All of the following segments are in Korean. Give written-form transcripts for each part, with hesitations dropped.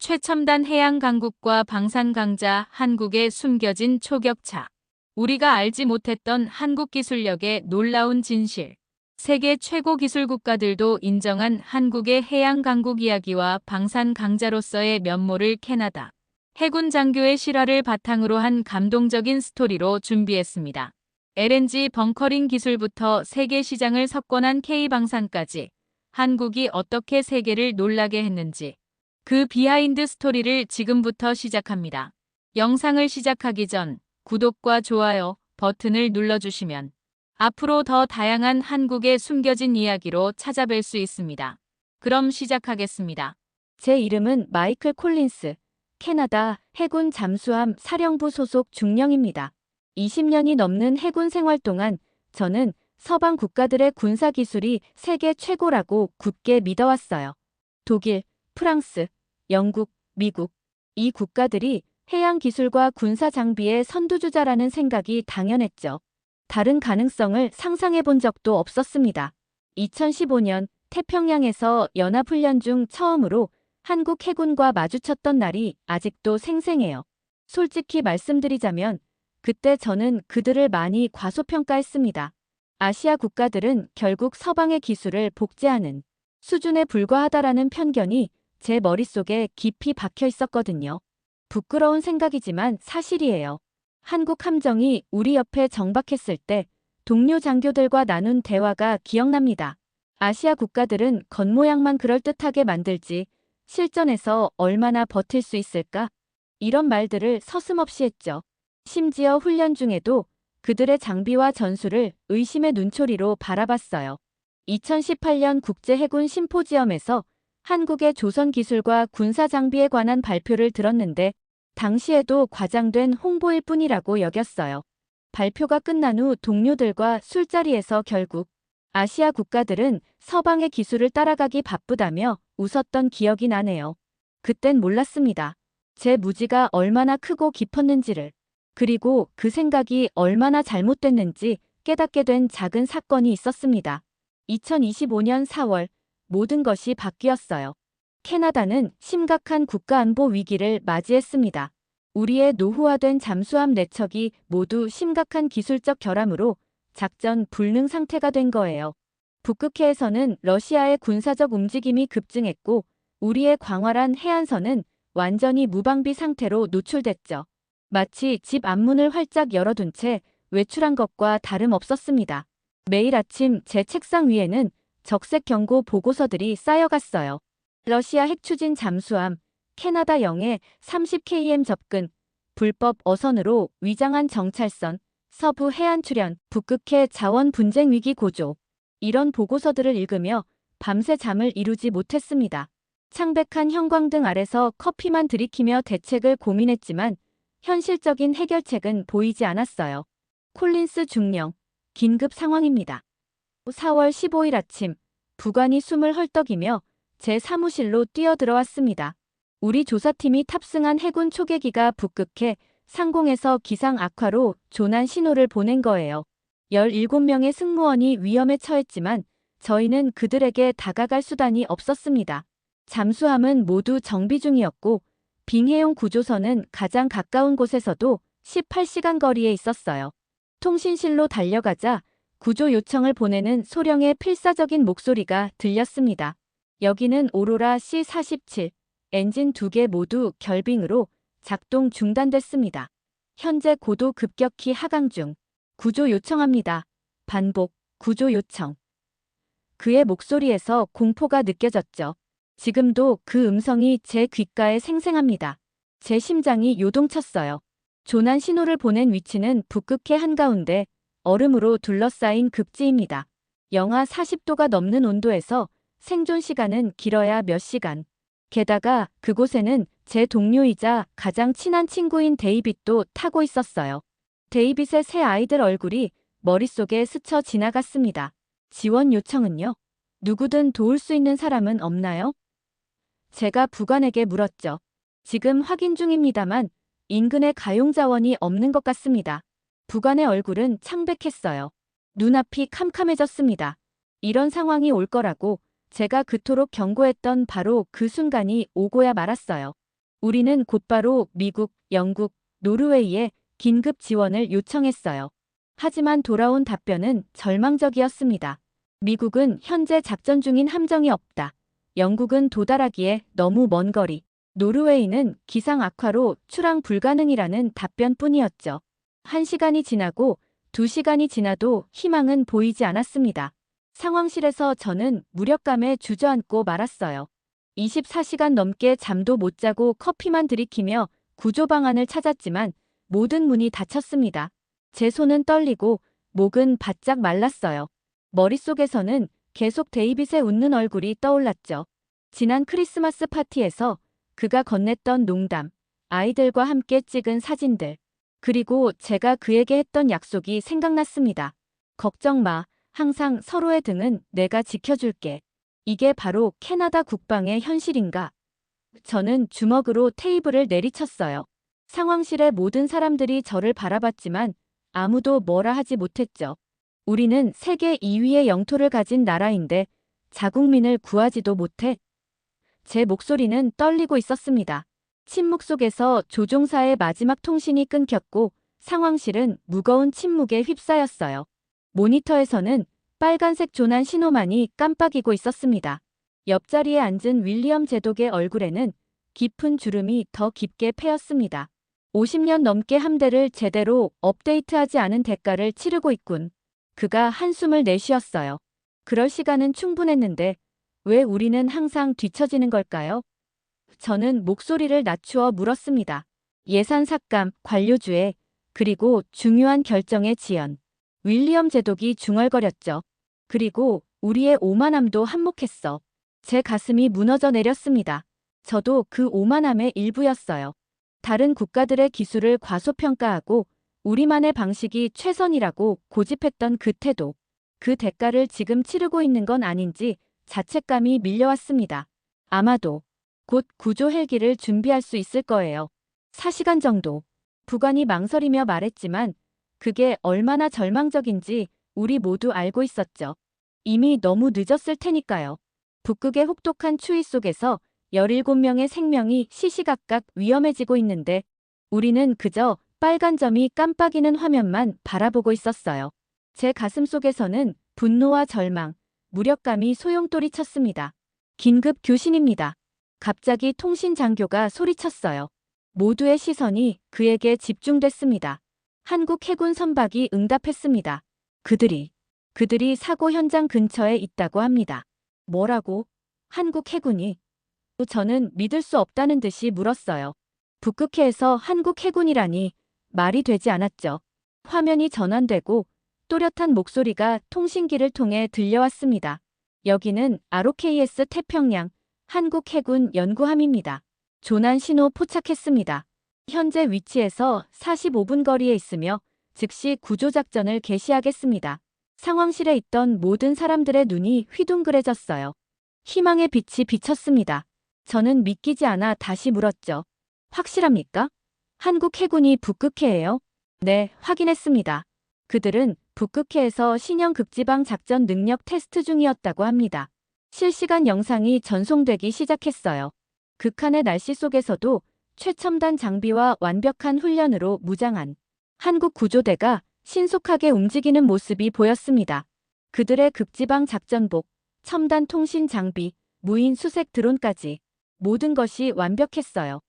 최첨단 해양 강국과 방산 강자 한국의 숨겨진 초격차. 우리가 알지 못했던 한국 기술력의 놀라운 진실. 세계 최고 기술 국가들도 인정한 한국의 해양 강국 이야기와 방산 강자로서의 면모를 캐나다 해군 장교의 실화를 바탕으로 한 감동적인 스토리로 준비했습니다. LNG 벙커링 기술부터 세계 시장을 석권한 K방산까지 한국이 어떻게 세계를 놀라게 했는지 그 비하인드 스토리를 지금부터 시작합니다. 영상을 시작하기 전 구독과 좋아요 버튼을 눌러주시면 앞으로 더 다양한 한국의 숨겨진 이야기로 찾아뵐 수 있습니다. 그럼 시작하겠습니다. 제 이름은 마이클 콜린스, 캐나다 해군 잠수함 사령부 소속 중령입니다. 20년이 넘는 해군 생활 동안 저는 서방 국가들의 군사 기술이 세계 최고라고 굳게 믿어왔어요. 독일, 프랑스, 영국, 미국. 이 국가들이 해양 기술과 군사 장비의 선두주자라는 생각이 당연했죠. 다른 가능성을 상상해 본 적도 없었습니다. 2015년 태평양에서 연합훈련 중 처음으로 한국 해군과 마주쳤던 날이 아직도 생생해요. 솔직히 말씀드리자면 그때 저는 그들을 많이 과소평가했습니다. 아시아 국가들은 결국 서방의 기술을 복제하는 수준에 불과하다라는 편견이 제 머릿속에 깊이 박혀 있었거든요. 부끄러운 생각이지만 사실이에요. 한국 함정이 우리 옆에 정박했을 때 동료 장교들과 나눈 대화가 기억납니다. 아시아 국가들은 겉모양만 그럴듯하게 만들지 실전에서 얼마나 버틸 수 있을까? 이런 말들을 서슴없이 했죠. 심지어 훈련 중에도 그들의 장비와 전술을 의심의 눈초리로 바라봤어요. 2018년 국제해군 심포지엄에서 한국의 조선 기술과 군사 장비에 관한 발표를 들었는데 당시에도 과장된 홍보일 뿐이라고 여겼어요. 발표가 끝난 후 동료들과 술자리에서 결국 아시아 국가들은 서방의 기술을 따라가기 바쁘다며 웃었던 기억이 나네요. 그땐 몰랐습니다. 제 무지가 얼마나 크고 깊었는지를. 그리고 그 생각이 얼마나 잘못됐는지 깨닫게 된 작은 사건이 있었습니다. 2025년 4월 모든 것이 바뀌었어요. 캐나다는 심각한 국가안보 위기를 맞이했습니다. 우리의 노후화된 잠수함 4척이 모두 심각한 기술적 결함으로 작전 불능 상태가 된 거예요. 북극해에서는 러시아의 군사적 움직임이 급증했고 우리의 광활한 해안선은 완전히 무방비 상태로 노출됐죠. 마치 집 앞문을 활짝 열어둔 채 외출한 것과 다름없었습니다. 매일 아침 제 책상 위에는 적색 경고 보고서들이 쌓여갔어요. 러시아 핵추진 잠수함, 캐나다 영해 30km 접근, 불법 어선으로 위장한 정찰선, 서부 해안 출현, 북극해 자원 분쟁 위기 고조. 이런 보고서들을 읽으며 밤새 잠을 이루지 못했습니다. 창백한 형광등 아래서 커피만 들이키며 대책을 고민했지만 현실적인 해결책은 보이지 않았어요. 콜린스 중령, 긴급 상황입니다. 4월 15일 아침, 부관이 숨을 헐떡이며 제 사무실로 뛰어들어왔습니다. 우리 조사팀이 탑승한 해군 초계기가 북극해 상공에서 기상 악화로 조난 신호를 보낸 거예요. 17명의 승무원이 위험에 처했지만 저희는 그들에게 다가갈 수단이 없었습니다. 잠수함은 모두 정비 중이었고 빙해용 구조선은 가장 가까운 곳에서도 18시간 거리에 있었어요. 통신실로 달려가자 구조 요청을 보내는 소령의 필사적인 목소리가 들렸습니다. 여기는 오로라 C-47, 엔진 2개 모두 결빙으로 작동 중단됐습니다. 현재 고도 급격히 하강 중. 구조 요청합니다. 반복, 구조 요청. 그의 목소리에서 공포가 느껴졌죠. 지금도 그 음성이 제 귓가에 생생합니다. 제 심장이 요동쳤어요. 조난 신호를 보낸 위치는 북극해 한가운데 얼음으로 둘러싸인 극지입니다. 영하 40도가 넘는 온도에서 생존 시간은 길어야 몇 시간. 게다가 그곳에는 제 동료이자 가장 친한 친구인 데이빗도 타고 있었어요. 데이빗의 세 아이들 얼굴이 머릿속에 스쳐 지나갔습니다. 지원 요청은요? 누구든 도울 수 있는 사람은 없나요? 제가 부관에게 물었죠. 지금 확인 중입니다만 인근에 가용자원이 없는 것 같습니다. 부관의 얼굴은 창백했어요. 눈앞이 캄캄해졌습니다. 이런 상황이 올 거라고 제가 그토록 경고했던 바로 그 순간이 오고야 말았어요. 우리는 곧바로 미국, 영국, 노르웨이에 긴급 지원을 요청했어요. 하지만 돌아온 답변은 절망적이었습니다. 미국은 현재 작전 중인 함정이 없다. 영국은 도달하기에 너무 먼 거리. 노르웨이는 기상 악화로 출항 불가능이라는 답변뿐이었죠. 1시간이 지나고 2시간이 지나도 희망은 보이지 않았습니다. 상황실에서 저는 무력감에 주저앉고 말았어요. 24시간 넘게 잠도 못 자고 커피만 들이키며 구조 방안을 찾았지만 모든 문이 닫혔습니다. 제 손은 떨리고 목은 바짝 말랐어요. 머릿속에서는 계속 데이빗의 웃는 얼굴이 떠올랐죠. 지난 크리스마스 파티에서 그가 건넸던 농담, 아이들과 함께 찍은 사진들, 그리고 제가 그에게 했던 약속이 생각났습니다. 걱정 마. 항상 서로의 등은 내가 지켜줄게. 이게 바로 캐나다 국방의 현실인가? 저는 주먹으로 테이블을 내리쳤어요. 상황실의 모든 사람들이 저를 바라봤지만 아무도 뭐라 하지 못했죠. 우리는 세계 2위의 영토를 가진 나라인데 자국민을 구하지도 못해. 제 목소리는 떨리고 있었습니다. 침묵 속에서 조종사의 마지막 통신이 끊겼고 상황실은 무거운 침묵에 휩싸였어요. 모니터에서는 빨간색 조난 신호만이 깜빡이고 있었습니다. 옆자리에 앉은 윌리엄 제독의 얼굴에는 깊은 주름이 더 깊게 패였습니다. 50년 넘게 함대를 제대로 업데이트하지 않은 대가를 치르고 있군. 그가 한숨을 내쉬었어요. 그럴 시간은 충분했는데 왜 우리는 항상 뒤처지는 걸까요? 저는 목소리를 낮추어 물었습니다. 예산 삭감, 관료주의, 그리고 중요한 결정의 지연. 윌리엄 제독이 중얼거렸죠. 그리고 우리의 오만함도 한몫했어. 제 가슴이 무너져 내렸습니다. 저도 그 오만함의 일부였어요. 다른 국가들의 기술을 과소평가하고 우리만의 방식이 최선이라고 고집했던 그 태도. 그 대가를 지금 치르고 있는 건 아닌지 자책감이 밀려왔습니다. 아마도 곧 구조 헬기를 준비할 수 있을 거예요. 4시간 정도. 부관이 망설이며 말했지만 그게 얼마나 절망적인지 우리 모두 알고 있었죠. 이미 너무 늦었을 테니까요. 북극의 혹독한 추위 속에서 17명의 생명이 시시각각 위험해지고 있는데 우리는 그저 빨간 점이 깜빡이는 화면만 바라보고 있었어요. 제 가슴 속에서는 분노와 절망, 무력감이 소용돌이 쳤습니다. 긴급 교신입니다. 갑자기 통신 장교가 소리쳤어요. 모두의 시선이 그에게 집중됐습니다. 한국 해군 선박이 응답했습니다. 그들이 사고 현장 근처에 있다고 합니다. 뭐라고? 한국 해군이? 저는 믿을 수 없다는 듯이 물었어요. 북극해에서 한국 해군이라니 말이 되지 않았죠. 화면이 전환되고 또렷한 목소리가 통신기를 통해 들려왔습니다. 여기는 ROKS 태평양 한국 해군 연구함입니다. 조난 신호 포착했습니다. 현재 위치에서 45분 거리에 있으며 즉시 구조작전을 개시하겠습니다. 상황실에 있던 모든 사람들의 눈이 휘둥그레졌어요. 희망의 빛이 비쳤습니다. 저는 믿기지 않아 다시 물었죠. 확실합니까? 한국 해군이 북극해예요? 네, 확인했습니다. 그들은 북극해에서 신형 극지방 작전 능력 테스트 중이었다고 합니다. 실시간 영상이 전송되기 시작했어요. 극한의 날씨 속에서도 최첨단 장비와 완벽한 훈련으로 무장한 한국 구조대가 신속하게 움직이는 모습이 보였습니다. 그들의 극지방 작전복, 첨단 통신 장비, 무인 수색 드론까지 모든 것이 완벽했어요.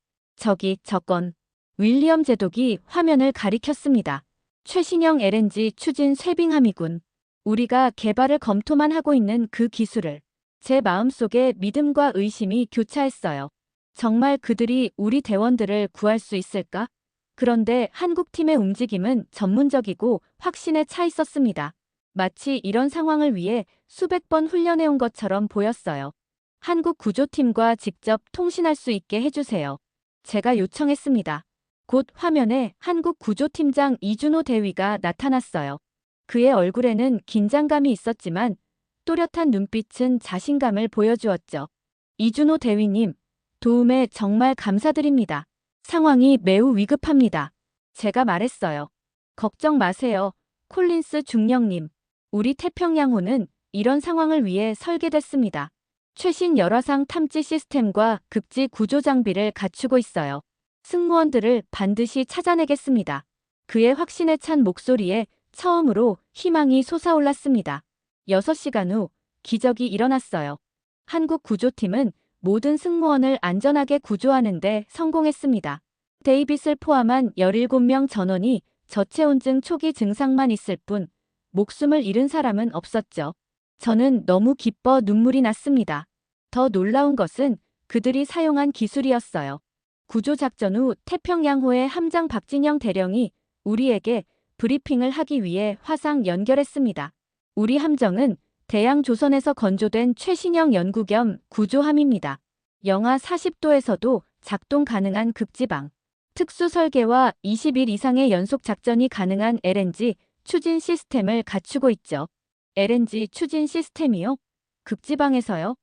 저건 윌리엄 제독이 화면을 가리켰습니다. 최신형 LNG 추진 쇄빙함이군. 우리가 개발을 검토만 하고 있는 그 기술을. 제 마음속에 믿음과 의심이 교차했어요. 정말 그들이 우리 대원들을 구할 수 있을까? 그런데 한국팀의 움직임은 전문적이고 확신에 차 있었습니다. 마치 이런 상황을 위해 수백 번 훈련해온 것처럼 보였어요. 한국 구조팀과 직접 통신할 수 있게 해주세요. 제가 요청했습니다. 곧 화면에 한국 구조팀장 이준호 대위가 나타났어요. 그의 얼굴에는 긴장감이 있었지만 또렷한 눈빛은 자신감을 보여주었죠. 이준호 대위님, 도움에 정말 감사드립니다. 상황이 매우 위급합니다. 제가 말했어요. 걱정 마세요. 콜린스 중령님. 우리 태평양호는 이런 상황을 위해 설계됐습니다. 최신 열화상 탐지 시스템과 극지 구조 장비를 갖추고 있어요. 승무원들을 반드시 찾아내겠습니다. 그의 확신에 찬 목소리에 처음으로 희망이 솟아올랐습니다. 6시간 후 기적이 일어났어요. 한국 구조팀은 모든 승무원을 안전하게 구조하는 데 성공했습니다. 데이빗을 포함한 17명 전원이 저체온증 초기 증상만 있을 뿐 목숨을 잃은 사람은 없었죠. 저는 너무 기뻐 눈물이 났습니다. 더 놀라운 것은 그들이 사용한 기술이었어요. 구조작전 후 태평양호의 함장 박진영 대령이 우리에게 브리핑을 하기 위해 화상 연결했습니다. 우리 함정은 대양조선에서 건조된 최신형 연구 겸 구조함입니다. 영하 40도에서도 작동 가능한 극지방. 특수 설계와 20일 이상의 연속 작전이 가능한 LNG 추진 시스템을 갖추고 있죠. LNG 추진 시스템이요? 극지방에서요?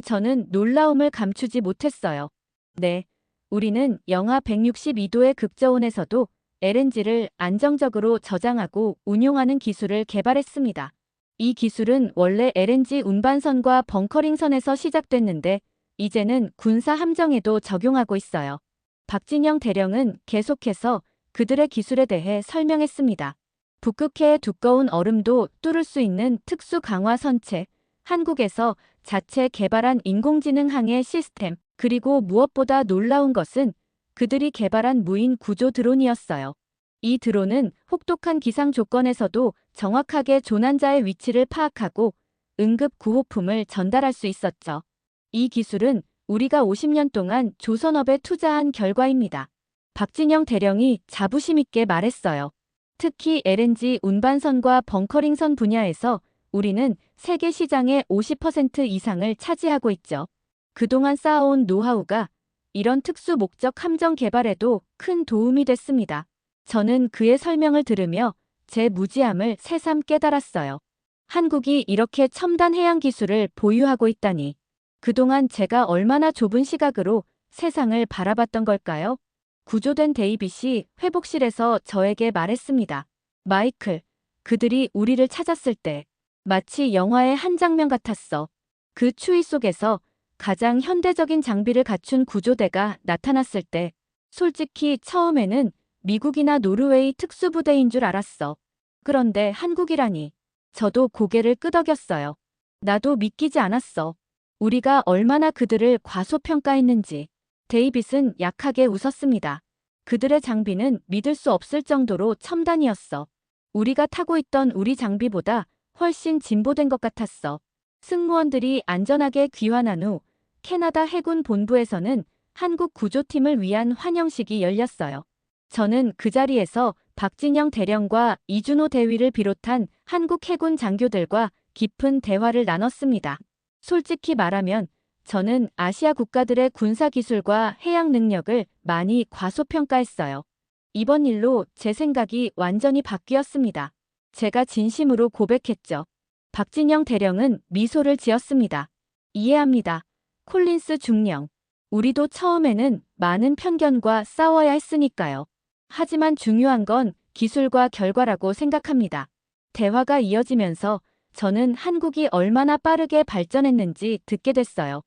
저는 놀라움을 감추지 못했어요. 네, 우리는 영하 162도의 극저온에서도 LNG를 안정적으로 저장하고 운용하는 기술을 개발했습니다. 이 기술은 원래 LNG 운반선과 벙커링선에서 시작됐는데 이제는 군사 함정에도 적용하고 있어요. 박진영 대령은 계속해서 그들의 기술에 대해 설명했습니다. 북극해의 두꺼운 얼음도 뚫을 수 있는 특수 강화 선체, 한국에서 자체 개발한 인공지능 항해 시스템, 그리고 무엇보다 놀라운 것은 그들이 개발한 무인 구조 드론이었어요. 이 드론은 혹독한 기상 조건에서도 정확하게 조난자의 위치를 파악하고 응급 구호품을 전달할 수 있었죠. 이 기술은 우리가 50년 동안 조선업에 투자한 결과입니다. 박진영 대령이 자부심 있게 말했어요. 특히 LNG 운반선과 벙커링선 분야에서 우리는 세계 시장의 50% 이상을 차지하고 있죠. 그동안 쌓아온 노하우가 이런 특수 목적 함정 개발에도 큰 도움이 됐습니다. 저는 그의 설명을 들으며 제 무지함을 새삼 깨달았어요. 한국이 이렇게 첨단 해양 기술을 보유하고 있다니. 그동안 제가 얼마나 좁은 시각으로 세상을 바라봤던 걸까요? 구조된 데이빗이 회복실에서 저에게 말했습니다. 마이클, 그들이 우리를 찾았을 때 마치 영화의 한 장면 같았어. 그 추위 속에서 가장 현대적인 장비를 갖춘 구조대가 나타났을 때 솔직히 처음에는 미국이나 노르웨이 특수부대인 줄 알았어. 그런데 한국이라니. 저도 고개를 끄덕였어요. 나도 믿기지 않았어. 우리가 얼마나 그들을 과소평가했는지. 데이빗은 약하게 웃었습니다. 그들의 장비는 믿을 수 없을 정도로 첨단이었어. 우리가 타고 있던 우리 장비보다 훨씬 진보된 것 같았어. 승무원들이 안전하게 귀환한 후 캐나다 해군 본부에서는 한국 구조팀을 위한 환영식이 열렸어요. 저는 그 자리에서 박진영 대령과 이준호 대위를 비롯한 한국 해군 장교들과 깊은 대화를 나눴습니다. 솔직히 말하면 저는 아시아 국가들의 군사기술과 해양 능력을 많이 과소평가했어요. 이번 일로 제 생각이 완전히 바뀌었습니다. 제가 진심으로 고백했죠. 박진영 대령은 미소를 지었습니다. 이해합니다. 콜린스 중령. 우리도 처음에는 많은 편견과 싸워야 했으니까요. 하지만 중요한 건 기술과 결과라고 생각합니다. 대화가 이어지면서 저는 한국이 얼마나 빠르게 발전했는지 듣게 됐어요.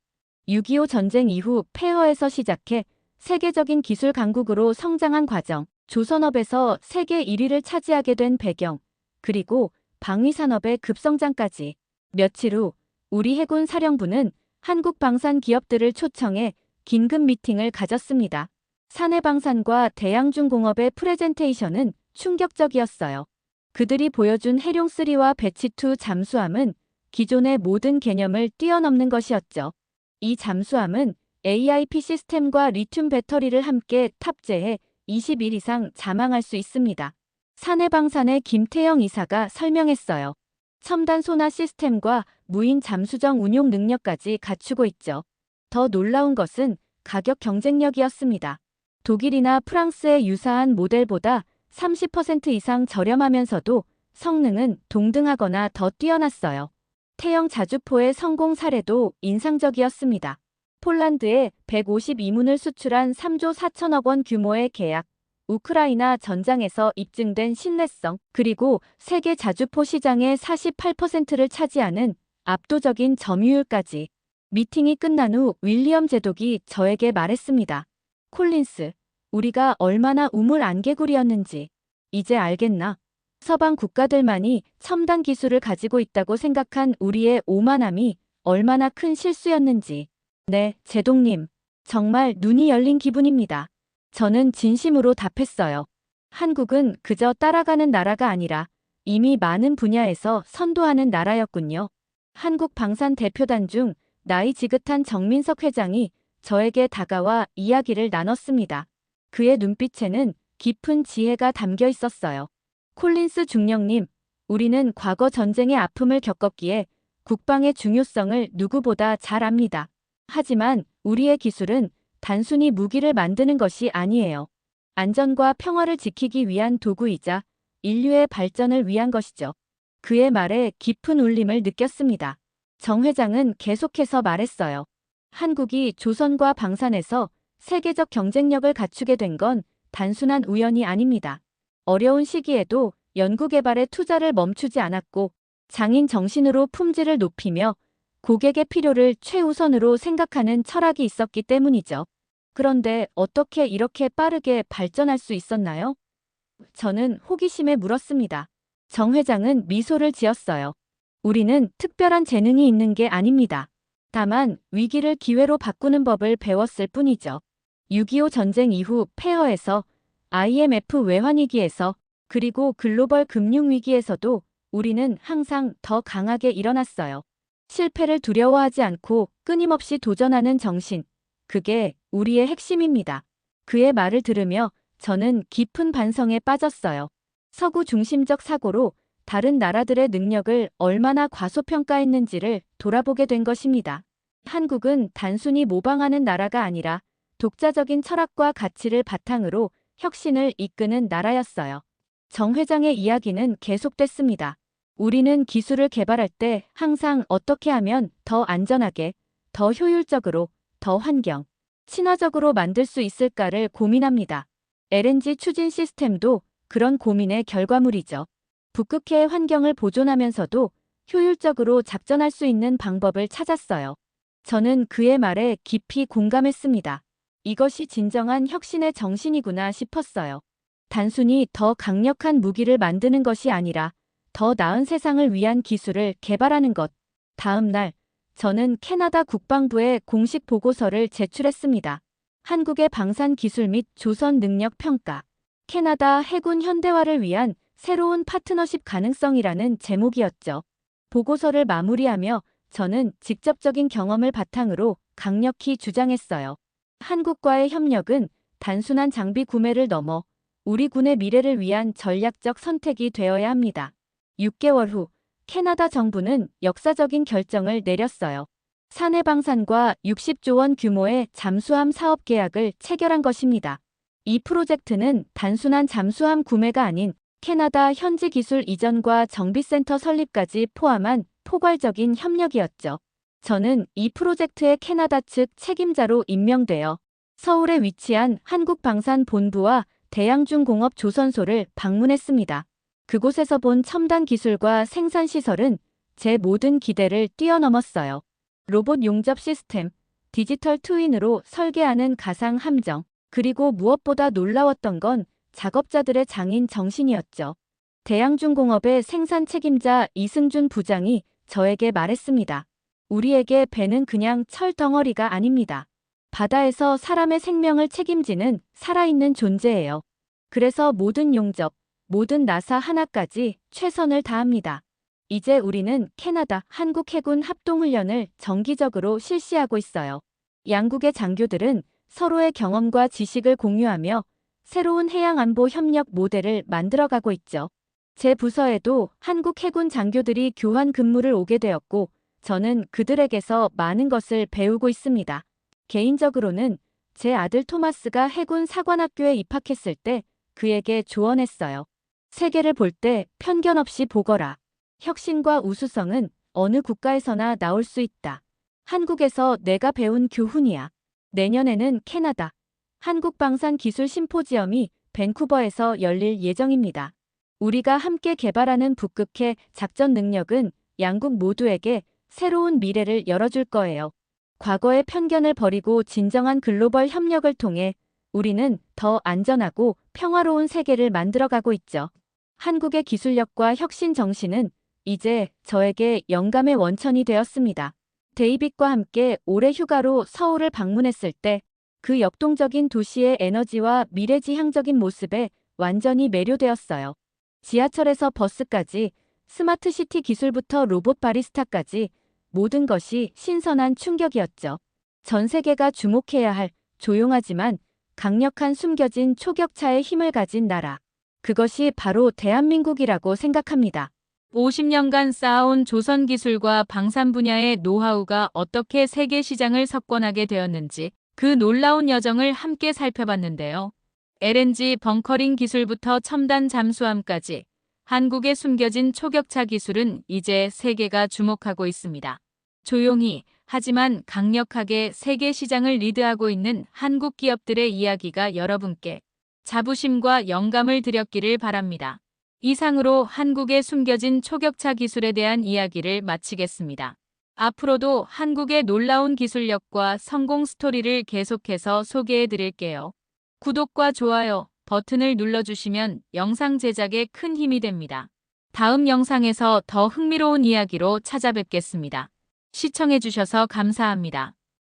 6.25 전쟁 이후 폐허에서 시작해 세계적인 기술 강국으로 성장한 과정, 조선업에서 세계 1위를 차지하게 된 배경, 그리고 방위산업의 급성장까지. 며칠 후 우리 해군 사령부는 한국 방산 기업들을 초청해 긴급 미팅을 가졌습니다. 산해방산과 대양중공업의 프레젠테이션은 충격적이었어요. 그들이 보여준 해룡3와 배치2 잠수함은 기존의 모든 개념을 뛰어넘는 것이었죠. 이 잠수함은 AIP 시스템과 리튬 배터리를 함께 탑재해 20일 이상 잠항할 수 있습니다. 산해방산의 김태영 이사가 설명했어요. 첨단 소나 시스템과 무인 잠수정 운용 능력까지 갖추고 있죠. 더 놀라운 것은 가격 경쟁력이었습니다. 독일이나 프랑스의 유사한 모델보다 30% 이상 저렴하면서도 성능은 동등하거나 더 뛰어났어요. 태영 자주포의 성공 사례도 인상적이었습니다. 폴란드에 152문을 수출한 3조 4천억 원 규모의 계약, 우크라이나 전장에서 입증된 신뢰성, 그리고 세계 자주포 시장의 48%를 차지하는 압도적인 점유율까지. 미팅이 끝난 후 윌리엄 제독이 저에게 말했습니다. 콜린스, 우리가 얼마나 우물 안개구리였는지 이제 알겠나? 서방 국가들만이 첨단 기술을 가지고 있다고 생각한 우리의 오만함이 얼마나 큰 실수였는지. 네, 제독님. 정말 눈이 열린 기분입니다. 저는 진심으로 답했어요. 한국은 그저 따라가는 나라가 아니라 이미 많은 분야에서 선도하는 나라였군요. 한국 방산 대표단 중 나이 지긋한 정민석 회장이 저에게 다가와 이야기를 나눴습니다. 그의 눈빛에는 깊은 지혜가 담겨 있었어요. 콜린스 중령님, 우리는 과거 전쟁의 아픔을 겪었기에 국방의 중요성을 누구보다 잘 압니다. 하지만 우리의 기술은 단순히 무기를 만드는 것이 아니에요. 안전과 평화를 지키기 위한 도구이자 인류의 발전을 위한 것이죠. 그의 말에 깊은 울림을 느꼈습니다. 정 회장은 계속해서 말했어요. 한국이 조선과 방산에서 세계적 경쟁력을 갖추게 된 건 단순한 우연이 아닙니다. 어려운 시기에도 연구개발에 투자를 멈추지 않았고 장인 정신으로 품질을 높이며 고객의 필요를 최우선으로 생각하는 철학이 있었기 때문이죠. 그런데 어떻게 이렇게 빠르게 발전할 수 있었나요? 저는 호기심에 물었습니다. 정 회장은 미소를 지었어요. 우리는 특별한 재능이 있는 게 아닙니다. 다만 위기를 기회로 바꾸는 법을 배웠을 뿐이죠. 6.25 전쟁 이후 폐허에서 IMF 외환위기에서 그리고 글로벌 금융위기에서도 우리는 항상 더 강하게 일어났어요. 실패를 두려워하지 않고 끊임없이 도전하는 정신. 그게 우리의 핵심입니다. 그의 말을 들으며 저는 깊은 반성에 빠졌어요. 서구 중심적 사고로 다른 나라들의 능력을 얼마나 과소평가했는지를 돌아보게 된 것입니다. 한국은 단순히 모방하는 나라가 아니라 독자적인 철학과 가치를 바탕으로 혁신을 이끄는 나라였어요. 정 회장의 이야기는 계속됐습니다. 우리는 기술을 개발할 때 항상 어떻게 하면 더 안전하게, 더 효율적으로, 더 환경, 친화적으로 만들 수 있을까를 고민합니다. LNG 추진 시스템도 그런 고민의 결과물이죠. 북극해의 환경을 보존하면서도 효율적으로 작전할 수 있는 방법을 찾았어요. 저는 그의 말에 깊이 공감했습니다. 이것이 진정한 혁신의 정신이구나 싶었어요. 단순히 더 강력한 무기를 만드는 것이 아니라 더 나은 세상을 위한 기술을 개발하는 것. 다음 날, 저는 캐나다 국방부에 공식 보고서를 제출했습니다. 한국의 방산 기술 및 조선 능력 평가. 캐나다 해군 현대화를 위한 새로운 파트너십 가능성이라는 제목이었죠. 보고서를 마무리하며 저는 직접적인 경험을 바탕으로 강력히 주장했어요. 한국과의 협력은 단순한 장비 구매를 넘어 우리 군의 미래를 위한 전략적 선택이 되어야 합니다. 6개월 후 캐나다 정부는 역사적인 결정을 내렸어요. 사내 방산과 60조 원 규모의 잠수함 사업 계약을 체결한 것입니다. 이 프로젝트는 단순한 잠수함 구매가 아닌 캐나다 현지 기술 이전과 정비센터 설립까지 포함한 포괄적인 협력이었죠. 저는 이 프로젝트의 캐나다 측 책임자로 임명되어 서울에 위치한 한국방산본부와 대양중공업조선소를 방문했습니다. 그곳에서 본 첨단 기술과 생산시설은 제 모든 기대를 뛰어넘었어요. 로봇 용접 시스템, 디지털 트윈으로 설계하는 가상 함정, 그리고 무엇보다 놀라웠던 건 작업자들의 장인 정신이었죠. 대양중공업의 생산 책임자 이승준 부장이 저에게 말했습니다. 우리에게 배는 그냥 철 덩어리가 아닙니다. 바다에서 사람의 생명을 책임지는 살아있는 존재예요. 그래서 모든 용접, 모든 나사 하나까지 최선을 다합니다. 이제 우리는 캐나다 한국 해군 합동훈련을 정기적으로 실시하고 있어요. 양국의 장교들은 서로의 경험과 지식을 공유하며 새로운 해양안보 협력 모델을 만들어가고 있죠. 제 부서에도 한국 해군 장교들이 교환 근무를 오게 되었고 저는 그들에게서 많은 것을 배우고 있습니다. 개인적으로는 제 아들 토마스가 해군 사관학교에 입학했을 때 그에게 조언했어요. 세계를 볼 때 편견 없이 보거라. 혁신과 우수성은 어느 국가에서나 나올 수 있다. 한국에서 내가 배운 교훈이야. 내년에는 캐나다 한국방산기술 심포지엄이 밴쿠버에서 열릴 예정입니다. 우리가 함께 개발하는 북극해 작전 능력은 양국 모두에게 새로운 미래를 열어줄 거예요. 과거의 편견을 버리고 진정한 글로벌 협력을 통해 우리는 더 안전하고 평화로운 세계를 만들어가고 있죠. 한국의 기술력과 혁신 정신은 이제 저에게 영감의 원천이 되었습니다. 데이빗과 함께 올해 휴가로 서울을 방문했을 때 그 역동적인 도시의 에너지와 미래지향적인 모습에 완전히 매료되었어요. 지하철에서 버스까지 스마트시티 기술부터 로봇 바리스타까지 모든 것이 신선한 충격이었죠. 전 세계가 주목해야 할 조용하지만 강력한 숨겨진 초격차의 힘을 가진 나라. 그것이 바로 대한민국이라고 생각합니다. 50년간 쌓아온 조선 기술과 방산 분야의 노하우가 어떻게 세계 시장을 석권하게 되었는지 그 놀라운 여정을 함께 살펴봤는데요. LNG 벙커링 기술부터 첨단 잠수함까지 한국의 숨겨진 초격차 기술은 이제 세계가 주목하고 있습니다. 조용히 하지만 강력하게 세계 시장을 리드하고 있는 한국 기업들의 이야기가 여러분께 자부심과 영감을 드렸기를 바랍니다. 이상으로 한국의 숨겨진 초격차 기술에 대한 이야기를 마치겠습니다. 앞으로도 한국의 놀라운 기술력과 성공 스토리를 계속해서 소개해 드릴게요. 구독과 좋아요 버튼을 눌러주시면 영상 제작에 큰 힘이 됩니다. 다음 영상에서 더 흥미로운 이야기로 찾아뵙겠습니다. 시청해 주셔서 감사합니다.